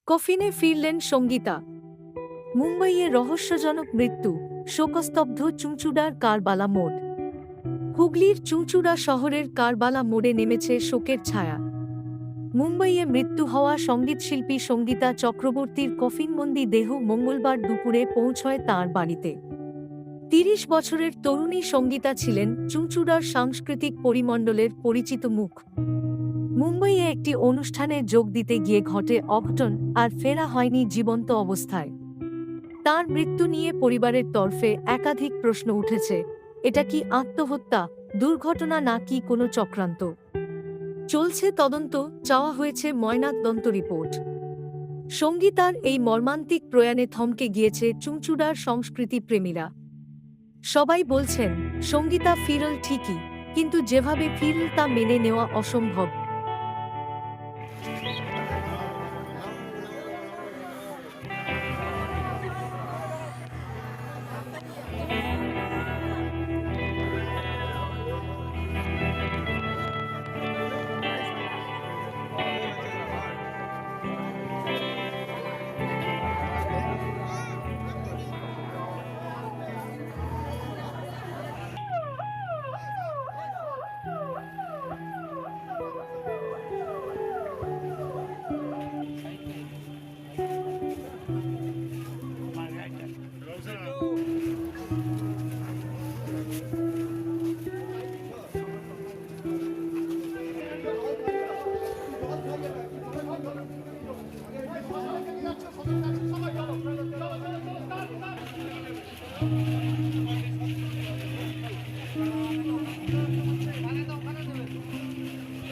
কফিনে ফিরলেন সঙ্গীতা। মুম্বইয়ে রহস্যজনক মৃত্যু, শোকস্তব্ধ চুঁচুড়ার কারবালা মোড়। হুগলির চুঁচুড়া শহরের কারবালা মোড়ে নেমেছে শোকের ছায়া। মুম্বইয়ে মৃত্যু হওয়া সঙ্গীতশিল্পী সঙ্গীতা চক্রবর্তীর কফিনবন্দি দেহ মঙ্গলবার দুপুরে পৌঁছয় তাঁর বাড়িতে। ৩০ বছরের তরুণী সঙ্গীতা ছিলেন চুঁচুড়ার সাংস্কৃতিক পরিমণ্ডলের পরিচিত মুখ। মুম্বইয়ে একটি অনুষ্ঠানে যোগ দিতে গিয়ে ঘটে অঘটন, আর ফেরা হয়নি জীবন্ত অবস্থায়। তাঁর মৃত্যু নিয়ে পরিবারের তরফে একাধিক প্রশ্ন উঠেছে। এটা কি আত্মহত্যা, দুর্ঘটনা নাকি কোনো চক্রান্ত? চলছে তদন্ত, চাওয়া হয়েছে ময়নাতদন্ত রিপোর্ট। সঙ্গীতার এই মর্মান্তিক প্রয়াণে থমকে গিয়েছে চুঁচুড়ার সংস্কৃতি প্রেমীরা। সবাই বলছেন, সঙ্গীতা ফিরল ঠিকই, কিন্তু যেভাবে ফিরল তা মেনে নেওয়া অসম্ভব।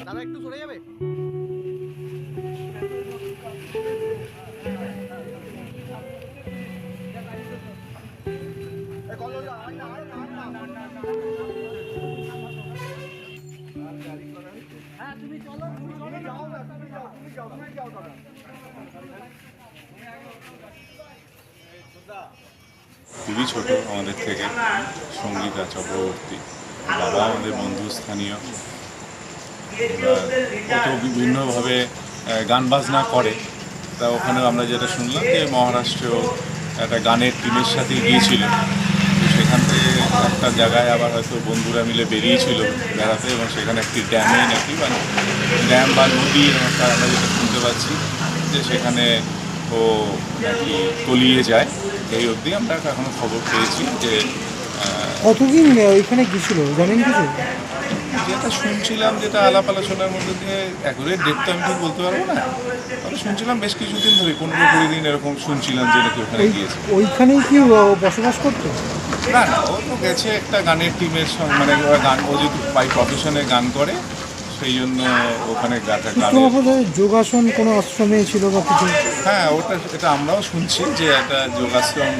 দাদা একটু সরে যাবে। খুবই ছোট আমাদের থেকে সঙ্গীতা চক্রবর্তী, বাবা আমাদের বন্ধু স্থানীয়। কত বিভিন্নভাবে গান বাজনা করে, তা ওখানেও আমরা যেটা শুনলাম যে মহারাষ্ট্রেও একটা গানের টিমের সাথে গিয়েছিল। তো সেখান থেকে একটা জায়গায় আবার হয়তো বন্ধুরা মিলে বেরিয়েছিল বেড়াতে, এবং সেখানে একটি ড্যামে নাকি বা ড্যাম বা নদী একটা আমরা যেটা শুনতে পাচ্ছি যে সেখানে ও নাকি তলিয়ে যায়। এই অবধি আমরা এখনো খবর পেয়েছি যে কতদিন ওইখানে গেছিল জানেন কিছু? যেটা শুনছিলাম, যেটা আলাপ আলোচনার মধ্যে দিয়ে অ্যাকুরেট ডেট তো আমি ঠিক বলতে পারবো না, তবে শুনছিলাম বেশ কিছুদিন ধরে 15-20 দিন এরকম শুনছিলাম যে নাকি ওখানে গিয়েছে। ওইখানেই কি বসবাস করতো? না না, ও তো গেছে একটা গানের টিমের সঙ্গে, মানে ওরা গান, ও যদি বাই প্রফেশনে গান করে সেই জন্য ওখানে যোগাসন কোনো আশ্রমে ছিল বা কিছু? হ্যাঁ, এটা আমরাও শুনছি যে একটা যোগাশ্রম,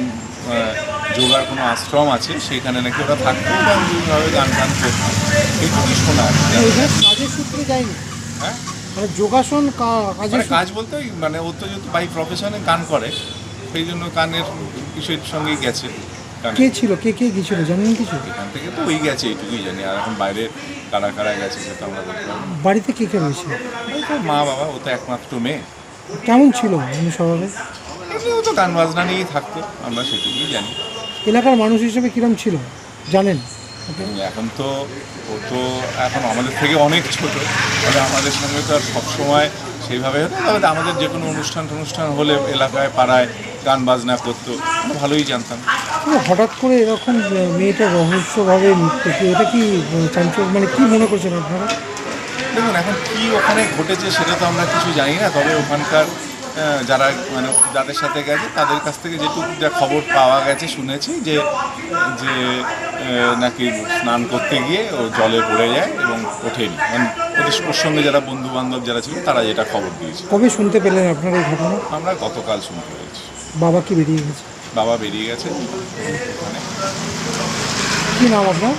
যোগার কোনো আশ্রম আছে, সেখানে নাকি ওরা থাকতো এবং বিভিন্নভাবে গান করতো, এইটুকুই শোনা। কাজের সূত্রে যায়নি? হ্যাঁ, মানে যোগাসন কাজ বলতে মানে ও তো যেহেতু বাই প্রফেশনে গান করে সেই জন্য গানের বিষয়ের সঙ্গেই গেছে। কে ছিল, কে কে গেছিল জানেন কিছু? এখান থেকে তো ওই গেছে, এইটুকুই জানি। আর এখন বাইরে কারা কারা গেছে সেটা আমরা বলতে পারবো না। বাড়িতে কে কে রয়েছে? ওই তো মা বাবা, ও তো একমাত্র মেয়ে। কেমন ছিল উনি স্বভাবে? ও তো গান বাজনা নিয়েই থাকতো, আমরা সেটুকুই জানি। এলাকার মানুষ হিসেবে কিরম ছিল জানেন? এখন তো ও তো এখন আমাদের থেকে অনেক ছোট, তবে আমাদের সঙ্গে তো আর সবসময় সেইভাবে হতো। তবে আমাদের যে কোনো অনুষ্ঠান হলে এলাকায় পাড়ায় গান বাজনা করতো, আমরা ভালোই জানতাম। হঠাৎ করে এরকম মেয়েটা রহস্যভাবে মৃত্যু, এটা কি চাঞ্চল্য, মানে কি মনে করছেন আপনারা? দেখুন, এখন কি ওখানে ঘটেছে সেটা তো আমরা কিছু জানি না, তবে ওখানকার যারা মানে যাদের সাথে গেছে তাদের কাছ থেকে যেটুকু যা খবর পাওয়া গেছে শুনেছি যে যে নাকি স্নান করতে গিয়ে ও জলে পড়ে যায় এবং ওঠেনি। ওর সঙ্গে যারা বন্ধু বান্ধব যারা ছিল তারা যেটা খবর দিয়েছে। কবে শুনতে পেলেন আপনারা এই ঘটনা? আমরা গতকাল শুনতে পেয়েছি। বাবা কি বেরিয়ে গেছে? বাবা বেরিয়ে গেছে ওখানে। কী নাম আপনার?